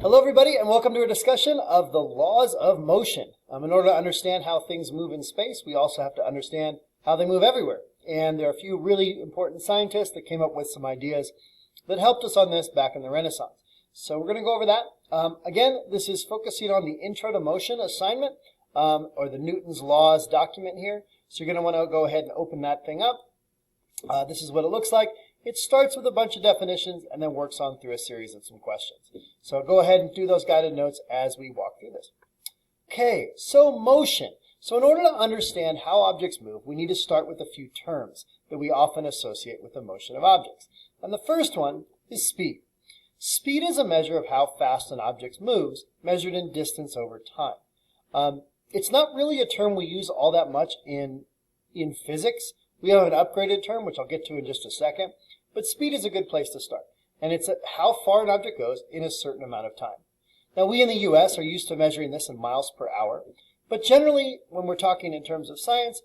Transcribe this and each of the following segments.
Hello everybody and welcome to a discussion of the laws of motion. In order to understand how things move in space, we also have to understand how they move everywhere. And there are a few really important scientists that came up with some ideas that helped us on this back in the Renaissance. So we're going to go over that. Again, this is focusing on the Intro to Motion assignment, or the Newton's Laws document here. So you're going to want to go ahead and open that thing up. This is what it looks like. It starts with a bunch of definitions and then works on through a series of some questions. So go ahead and do those guided notes as we walk through this. Okay, so motion. So in order to understand how objects move, we need to start with a few terms that we often associate with the motion of objects. And the first one is speed. Speed is a measure of how fast an object moves, measured in distance over time. It's not really a term we use all that much in physics. We have an upgraded term, which I'll get to in just a second. But speed is a good place to start. And it's how far an object goes in a certain amount of time. Now, we in the U.S. are used to measuring this in miles per hour. But generally, when we're talking in terms of science,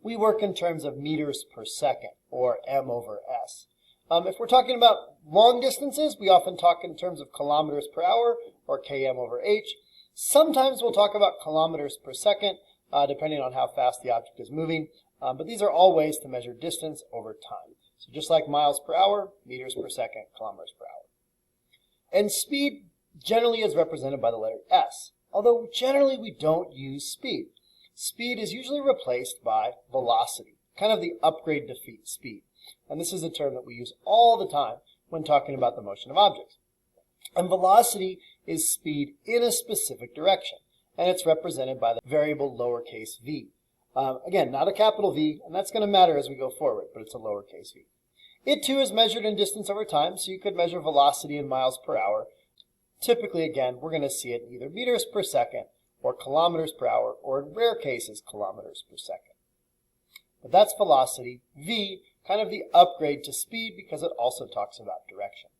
we work in terms of meters per second, or m over s. If we're talking about long distances, we often talk in terms of kilometers per hour, or km over h. Sometimes we'll talk about kilometers per second, depending on how fast the object is moving. But these are all ways to measure distance over time. So just like miles per hour, meters per second, kilometers per hour. And speed generally is represented by the letter S, although generally we don't use speed. Speed is usually replaced by velocity, kind of the upgrade to speed. And this is a term that we use all the time when talking about the motion of objects. And velocity is speed in a specific direction, and it's represented by the variable lowercase v. Again, not a capital V, and that's going to matter as we go forward, but it's a lowercase v. It too is measured in distance over time, so you could measure velocity in miles per hour. Typically, again, we're going to see it in either meters per second or kilometers per hour, or in rare cases, kilometers per second. But that's velocity. V, kind of the upgrade to speed because it also talks about direction.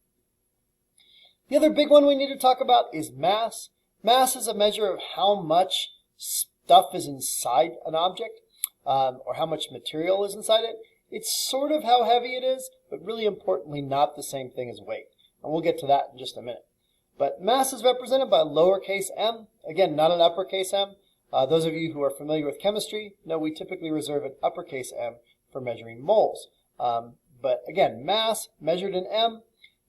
The other big one we need to talk about is mass. Mass is a measure of how much stuff is inside an object, or how much material is inside it. It's sort of how heavy it is, but really importantly not the same thing as weight. And we'll get to that in just a minute. But mass is represented by lowercase m. Again, not an uppercase m. Those of you who are familiar with chemistry know we typically reserve an uppercase m for measuring moles. But again, mass measured in m.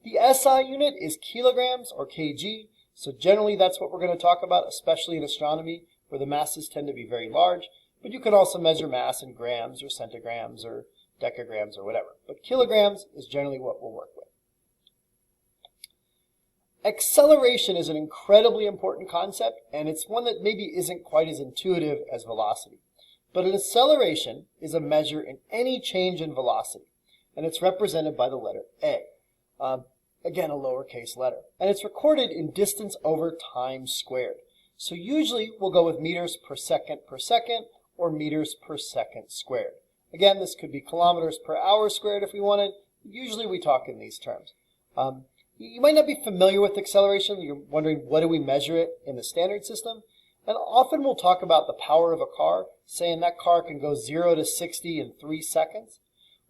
The SI unit is kilograms or kg. So generally that's what we're going to talk about, especially in astronomy, where the masses tend to be very large. But you can also measure mass in grams or centigrams or decagrams or whatever. But kilograms is generally what we'll work with. Acceleration is an incredibly important concept, and it's one that maybe isn't quite as intuitive as velocity. But an acceleration is a measure in any change in velocity, and it's represented by the letter A. Again, a lowercase letter. And it's recorded in distance over time squared. So usually we'll go with meters per second, or meters per second squared. Again, this could be kilometers per hour squared if we wanted. Usually we talk in these terms. You might not be familiar with acceleration. You're wondering, what do we measure it in the standard system? And often we'll talk about the power of a car, saying that car can go 0 to 60 in 3 seconds.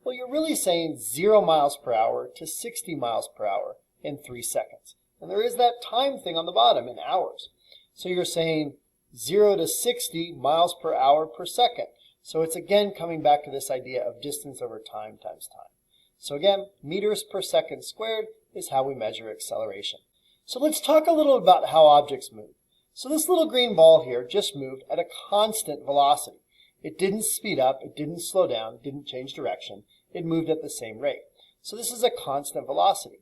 Well, you're really saying 0 miles per hour to 60 miles per hour in 3 seconds. And there is that time thing on the bottom in hours. So you're saying 0 to 60 miles per hour per second. So it's again coming back to this idea of distance over time times time. So again, meters per second squared is how we measure acceleration. So let's talk a little about how objects move. So this little green ball here just moved at a constant velocity. It didn't speed up, it didn't slow down, it didn't change direction. It moved at the same rate. So this is a constant velocity.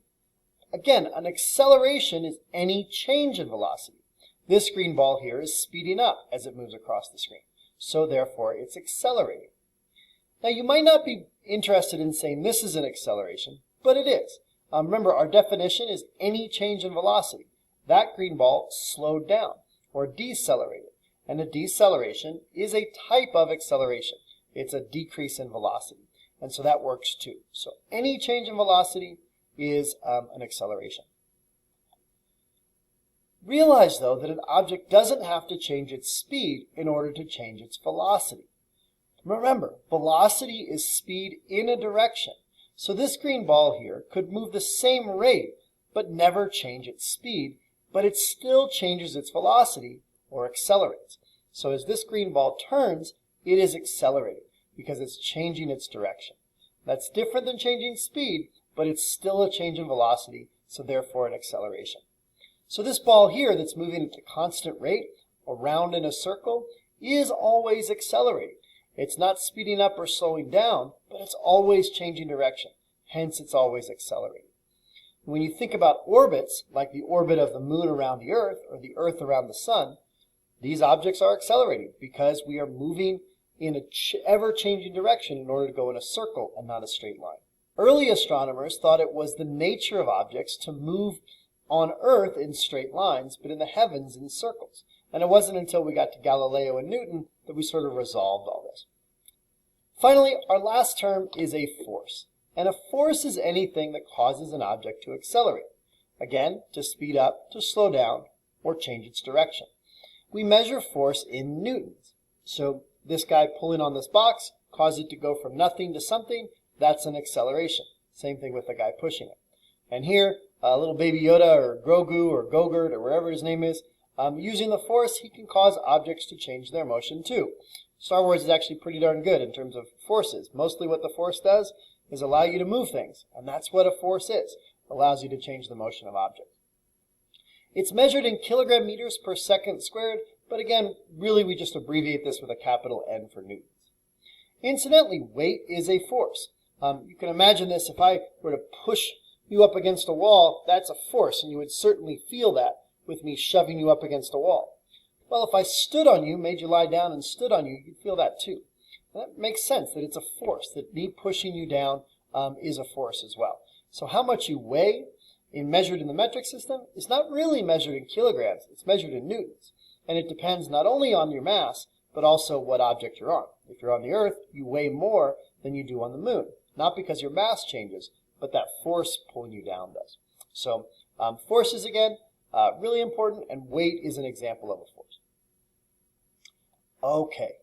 Again, an acceleration is any change in velocity. This green ball here is speeding up as it moves across the screen. So therefore, it's accelerating. Now, you might not be interested in saying this is an acceleration, but it is. Remember, our definition is any change in velocity. That green ball slowed down or decelerated. And a deceleration is a type of acceleration. It's a decrease in velocity. And so that works too. So any change in velocity is an acceleration. Realize, though, that an object doesn't have to change its speed in order to change its velocity. Remember, velocity is speed in a direction. So this green ball here could move the same rate, but never change its speed but it still changes its velocity or accelerates. So as this green ball turns, it is accelerating because it's changing its direction. That's different than changing speed, but it's still a change in velocity, so therefore an acceleration. So this ball here that's moving at a constant rate around in a circle is always accelerating. It's not speeding up or slowing down, but it's always changing direction. Hence, it's always accelerating. When you think about orbits, like the orbit of the moon around the Earth or the Earth around the sun, these objects are accelerating because we are moving in an ever-changing direction in order to go in a circle and not a straight line. Early astronomers thought it was the nature of objects to move on Earth in straight lines, but in the heavens in circles. And it wasn't until we got to Galileo and Newton that we sort of resolved all this. Finally, our last term is a force. And a force is anything that causes an object to accelerate. Again, to speed up, to slow down, or change its direction. We measure force in newtons. So this guy pulling on this box caused it to go from nothing to something. That's an acceleration. Same thing with the guy pushing it. And here, little baby Yoda or Grogu or Gogurt or wherever his name is, using the force, he can cause objects to change their motion too. Star Wars is actually pretty darn good in terms of forces. Mostly what the force does is allow you to move things, and that's what a force is. It allows you to change the motion of objects. It's measured in kilogram meters per second squared, but again, really we just abbreviate this with a capital N for newtons. Incidentally, weight is a force. You can imagine this, if I were to push you up against a wall, that's a force, and you would certainly feel that with me shoving you up against a wall. Well, if I stood on you, made you lie down and stood on you, you'd feel that too. That makes sense, that it's a force, that me pushing you down is a force as well. So how much you weigh, measured in the metric system, is not really measured in kilograms, it's measured in newtons. And it depends not only on your mass, but also what object you're on. If you're on the Earth, you weigh more than you do on the moon. Not because your mass changes, but that force pulling you down does. So forces, again, really important, and weight is an example of a force. Okay,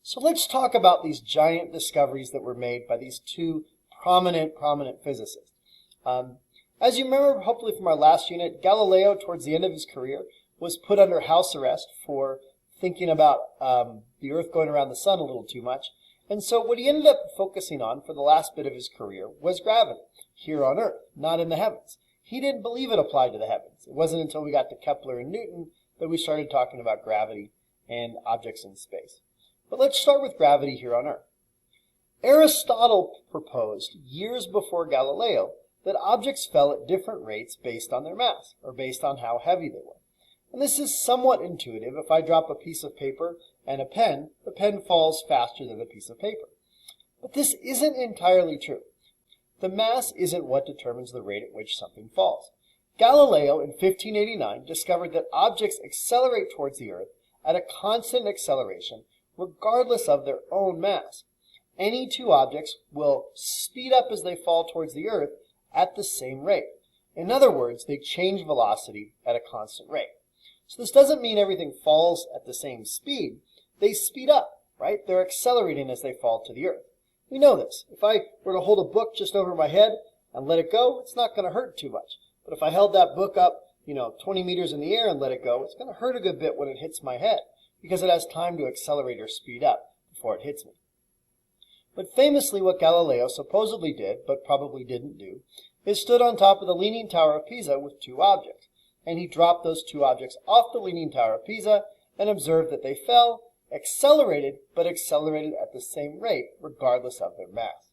so let's talk about these giant discoveries that were made by these two prominent physicists. As you remember, hopefully from our last unit, Galileo, towards the end of his career, was put under house arrest for thinking about the Earth going around the sun a little too much. And so what he ended up focusing on for the last bit of his career was gravity, here on Earth, not in the heavens. He didn't believe it applied to the heavens. It wasn't until we got to Kepler and Newton that we started talking about gravity and objects in space. But let's start with gravity here on Earth. Aristotle proposed, years before Galileo, that objects fell at different rates based on their mass, or based on how heavy they were. And this is somewhat intuitive. If I drop a piece of paper and a pen, the pen falls faster than the piece of paper. But this isn't entirely true. The mass isn't what determines the rate at which something falls. Galileo in 1589 discovered that objects accelerate towards the Earth at a constant acceleration regardless of their own mass. Any two objects will speed up as they fall towards the Earth at the same rate. In other words, they change velocity at a constant rate. So this doesn't mean everything falls at the same speed. They speed up, right? They're accelerating as they fall to the Earth. We know this. If I were to hold a book just over my head and let it go, it's not going to hurt too much. But if I held that book up, 20 meters in the air and let it go, it's going to hurt a good bit when it hits my head because it has time to accelerate or speed up before it hits me. But famously, what Galileo supposedly did, but probably didn't do, is stood on top of the Leaning Tower of Pisa with two objects. And he dropped those two objects off the Leaning Tower of Pisa and observed that they fell, accelerated, but accelerated at the same rate, regardless of their mass.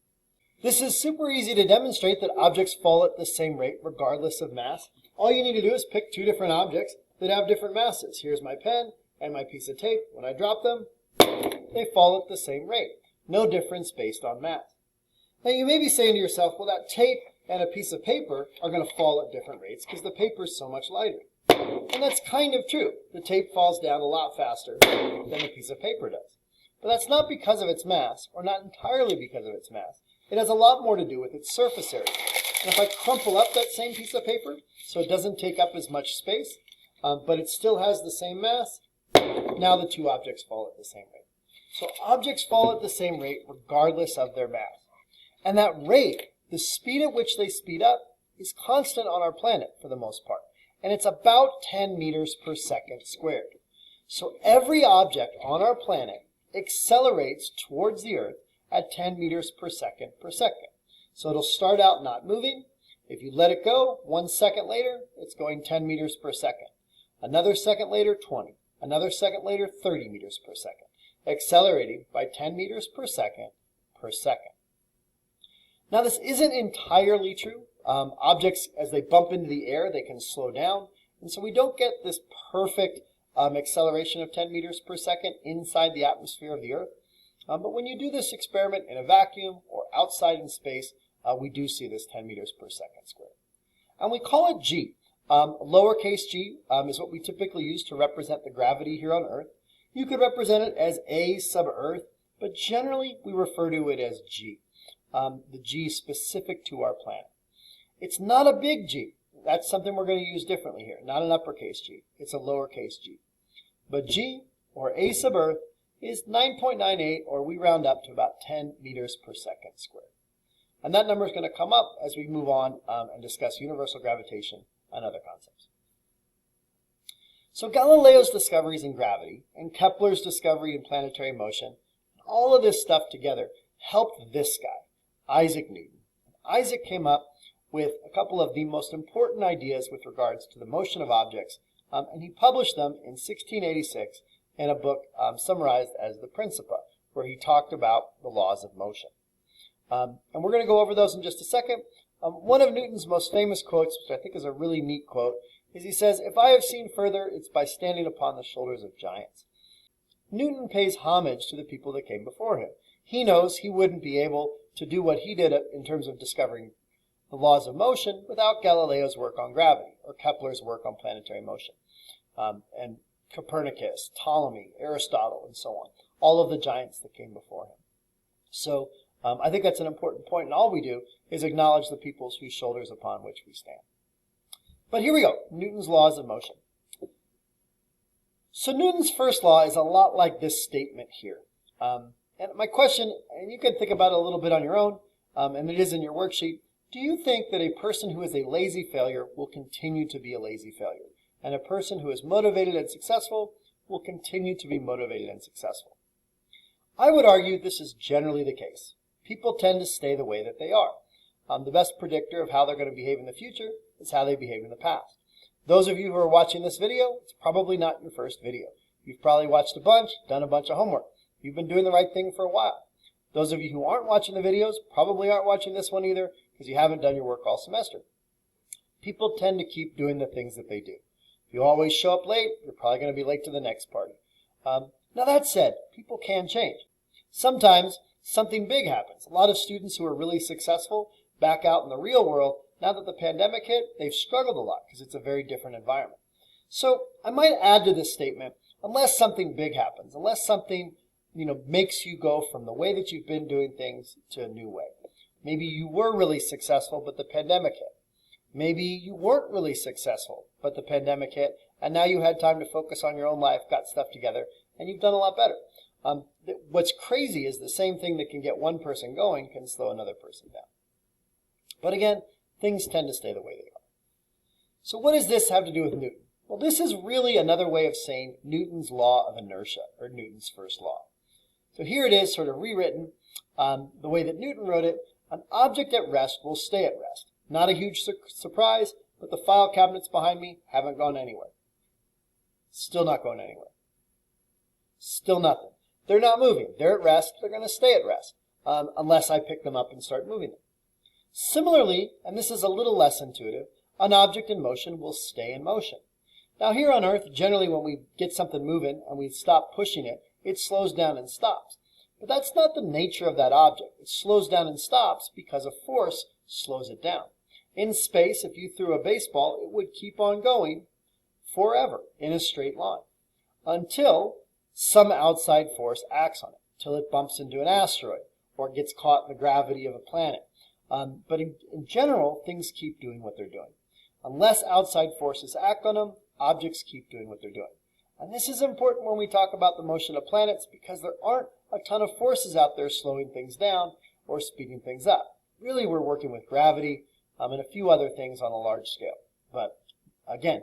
This is super easy to demonstrate that objects fall at the same rate, regardless of mass. All you need to do is pick two different objects that have different masses. Here's my pen and my piece of tape. When I drop them, they fall at the same rate. No difference based on mass. Now you may be saying to yourself, well, that tape and a piece of paper are going to fall at different rates because the paper is so much lighter. And that's kind of true. The tape falls down a lot faster than the piece of paper does. But that's not because of its mass, or not entirely because of its mass. It has a lot more to do with its surface area. And if I crumple up that same piece of paper so it doesn't take up as much space, but it still has the same mass, now the two objects fall at the same rate. So objects fall at the same rate regardless of their mass. And that rate, the speed at which they speed up, is constant on our planet for the most part. and it's about 10 meters per second squared. So every object on our planet accelerates towards the Earth at 10 meters per second per second. So it'll start out not moving. If you let it go, 1 second later, it's going 10 meters per second. Another second later, 20. Another second later, 30 meters per second, accelerating by 10 meters per second per second. Now, this isn't entirely true. Objects, as they bump into the air, they can slow down. And so we don't get this perfect acceleration of 10 meters per second inside the atmosphere of the Earth. But when you do this experiment in a vacuum or outside in space, we do see this 10 meters per second squared. And we call it g. Lowercase g is what we typically use to represent the gravity here on Earth. You could represent it as a sub Earth, but generally we refer to it as g. The g specific to our planet. It's not a big G. That's something we're going to use differently here. Not an uppercase G. It's a lowercase g. But g, or a sub Earth, is 9.98, or we round up to about 10 meters per second squared. And that number is going to come up as we move on and discuss universal gravitation and other concepts. So Galileo's discoveries in gravity and Kepler's discovery in planetary motion, all of this stuff together helped this guy, Isaac Newton. Isaac came up with a couple of the most important ideas with regards to the motion of objects, and he published them in 1686 in a book summarized as the Principia, where he talked about the laws of motion. And we're going to go over those in just a second. One of Newton's most famous quotes, which I think is a really neat quote, is he says, "If I have seen further, it's by standing upon the shoulders of giants." Newton pays homage to the people that came before him. He knows he wouldn't be able to do what he did in terms of discovering the laws of motion without Galileo's work on gravity or Kepler's work on planetary motion. And Copernicus, Ptolemy, Aristotle, and so on. All of the giants that came before him. So I think that's an important point, and all we do is acknowledge the peoples whose shoulders upon which we stand. But here we go, Newton's laws of motion. So Newton's first law is a lot like this statement here. And my question, and you can think about it a little bit on your own, and it is in your worksheet, do you think that a person who is a lazy failure will continue to be a lazy failure? And a person who is motivated and successful will continue to be motivated and successful? I would argue this is generally the case. People tend to stay the way that they are. The best predictor of how they're going to behave in the future is how they behaved in the past. Those of you who are watching this video, it's probably not your first video. You've probably watched a bunch, done a bunch of homework. You've been doing the right thing for a while. Those of you who aren't watching the videos probably aren't watching this one either because you haven't done your work all semester. People tend to keep doing the things that they do. If you always show up late, you're probably going to be late to the next party. Now that said, people can change. Sometimes something big happens. A lot of students who are really successful back out in the real world, now that the pandemic hit, they've struggled a lot because it's a very different environment. So I might add to this statement, unless something big happens, unless something makes you go from the way that you've been doing things to a new way. Maybe you were really successful, but the pandemic hit. Maybe you weren't really successful, but the pandemic hit, and now you had time to focus on your own life, got stuff together, and you've done a lot better. What's crazy is the same thing that can get one person going can slow another person down. But again, things tend to stay the way they are. So what does this have to do with Newton? Well, this is really another way of saying Newton's law of inertia, or Newton's first law. So here it is, sort of rewritten the way that Newton wrote it. An object at rest will stay at rest. Not a huge surprise, but the file cabinets behind me haven't gone anywhere. Still not going anywhere. Still nothing. They're not moving. They're at rest. They're going to stay at rest unless I pick them up and start moving them. Similarly, and this is a little less intuitive, an object in motion will stay in motion. Now here on Earth, generally when we get something moving and we stop pushing it, it slows down and stops. But that's not the nature of that object. It slows down and stops because a force slows it down. In space, if you threw a baseball, it would keep on going forever in a straight line until some outside force acts on it, till it bumps into an asteroid or gets caught in the gravity of a planet. But in general, things keep doing what they're doing. Unless outside forces act on them, objects keep doing what they're doing. And this is important when we talk about the motion of planets because there aren't a ton of forces out there slowing things down or speeding things up. Really, we're working with gravity and a few other things on a large scale. But again,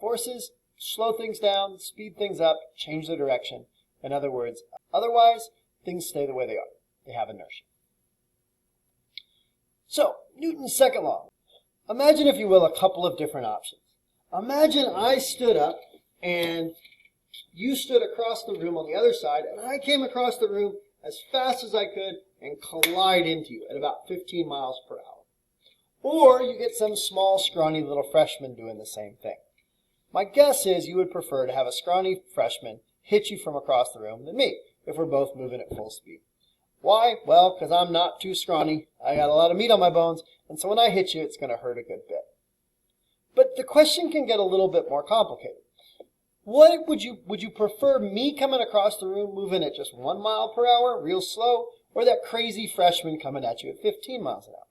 Forces slow things down, speed things up, change their direction. In other words, otherwise, things stay the way they are. They have inertia. So, Newton's second law. Imagine, if you will, a couple of different options. Imagine I stood up and you stood across the room on the other side, and I came across the room as fast as I could and collide into you at about 15 miles per hour. Or you get some small, scrawny little freshman doing the same thing. My guess is you would prefer to have a scrawny freshman hit you from across the room than me, if we're both moving at full speed. Why? Well, because I'm not too scrawny. I got a lot of meat on my bones, and so when I hit you, it's going to hurt a good bit. But the question can get a little bit more complicated. Would you prefer me coming across the room moving at just 1 mile per hour, real slow, or that crazy freshman coming at you at 15 miles an hour?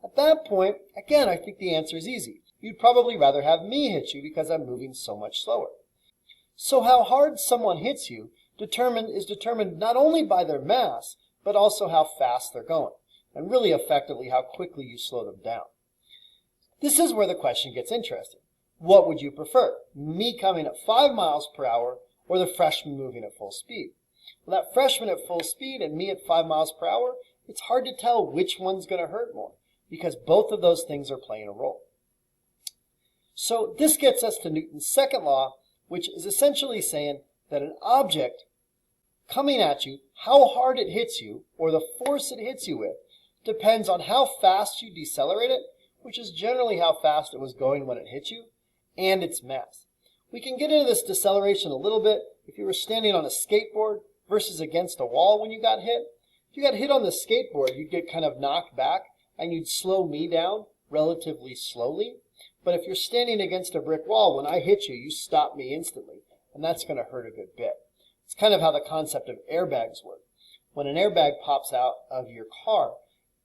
At that point, again, I think the answer is easy. You'd probably rather have me hit you because I'm moving so much slower. So how hard someone hits you is determined not only by their mass, but also how fast they're going, and really effectively how quickly you slow them down. This is where the question gets interesting. What would you prefer? Me coming at 5 miles per hour or the freshman moving at full speed? Well, that freshman at full speed and me at 5 miles per hour, it's hard to tell which one's going to hurt more because both of those things are playing a role. So this gets us to Newton's second law, which is essentially saying that an object coming at you, how hard it hits you, or the force it hits you with, depends on how fast you decelerate it, which is generally how fast it was going when it hit you, and its mass. We can get into this deceleration a little bit if you were standing on a skateboard versus against a wall when you got hit. If you got hit on the skateboard, you'd get kind of knocked back, and you'd slow me down relatively slowly. But if you're standing against a brick wall, when I hit you, you stop me instantly, and that's going to hurt a good bit. It's kind of how the concept of airbags work. When an airbag pops out of your car,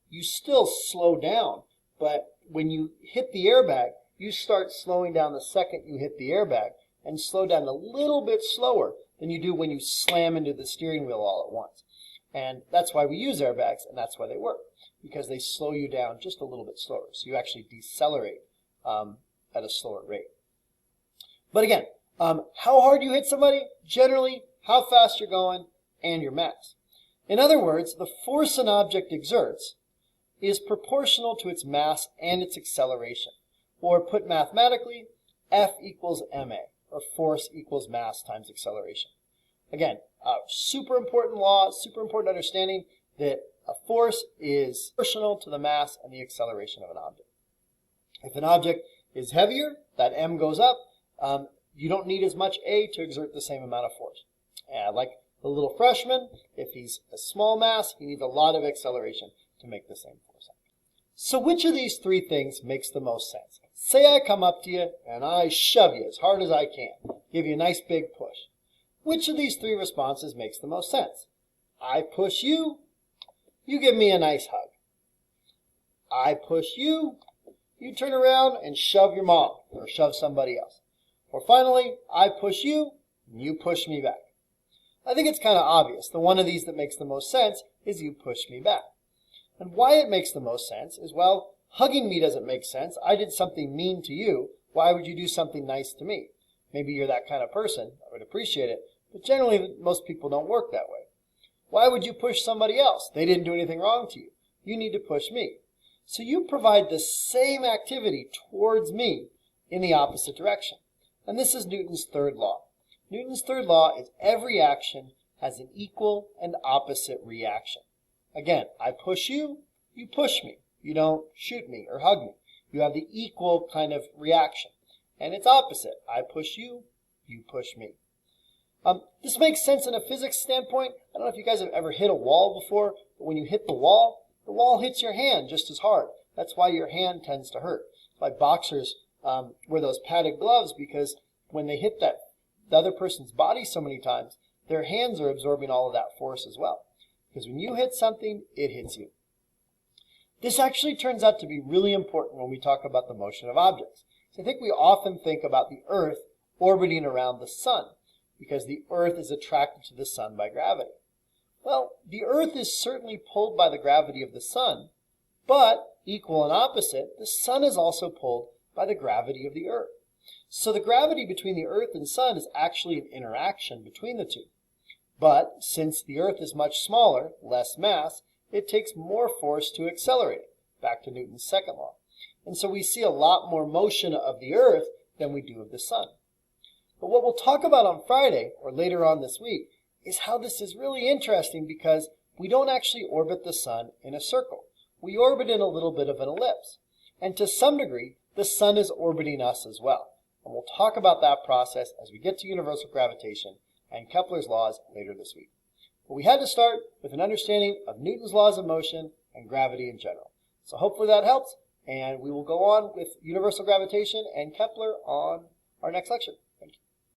you still slow down, but when you hit the airbag, you start slowing down the second you hit the airbag, and slow down a little bit slower than you do when you slam into the steering wheel all at once. And that's why we use airbags, and that's why they work, because they slow you down just a little bit slower. So you actually decelerate at a slower rate. But again, how hard you hit somebody, generally how fast you're going, and your mass. In other words, the force an object exerts is proportional to its mass and its acceleration. Or put mathematically, F equals ma, or force equals mass times acceleration. Again, super important law, super important understanding that a force is proportional to the mass and the acceleration of an object. If an object is heavier, that m goes up. You don't need as much a to exert the same amount of force. Like the little freshman, if he's a small mass, he needs a lot of acceleration to make the same force. So which of these three things makes the most sense? Say I come up to you and I shove you as hard as I can, give you a nice big push. Which of these three responses makes the most sense? I push you, you give me a nice hug. I push you, you turn around and shove your mom or shove somebody else. Or finally, I push you, and you push me back. I think it's kind of obvious. The one of these that makes the most sense is you push me back. And why it makes the most sense is, well, hugging me doesn't make sense. I did something mean to you. Why would you do something nice to me? Maybe you're that kind of person. I would appreciate it. But generally, most people don't work that way. Why would you push somebody else? They didn't do anything wrong to you. You need to push me. So you provide the same activity towards me in the opposite direction. And this is Newton's third law. Newton's third law is every action has an equal and opposite reaction. Again, I push you, you push me. You don't shoot me or hug me. You have the equal kind of reaction. And it's opposite. I push you, you push me. This makes sense in a physics standpoint. I don't know if you guys have ever hit a wall before, but when you hit the wall hits your hand just as hard. That's why your hand tends to hurt. That's why boxers wear those padded gloves, because when they hit the other person's body so many times, their hands are absorbing all of that force as well. Because when you hit something, it hits you. This actually turns out to be really important when we talk about the motion of objects. So I think we often think about the Earth orbiting around the sun, because the Earth is attracted to the sun by gravity. Well, the Earth is certainly pulled by the gravity of the sun, but, equal and opposite, the sun is also pulled by the gravity of the Earth. So the gravity between the Earth and Sun is actually an interaction between the two. But since the Earth is much smaller, less mass, it takes more force to accelerate it, back to Newton's second law. And so we see a lot more motion of the Earth than we do of the Sun. But what we'll talk about on Friday, or later on this week, is how this is really interesting because we don't actually orbit the Sun in a circle. We orbit in a little bit of an ellipse. And to some degree, the Sun is orbiting us as well. And we'll talk about that process as we get to universal gravitation and Kepler's laws later this week. But we had to start with an understanding of Newton's laws of motion and gravity in general. So hopefully that helps, and we will go on with universal gravitation and Kepler on our next lecture.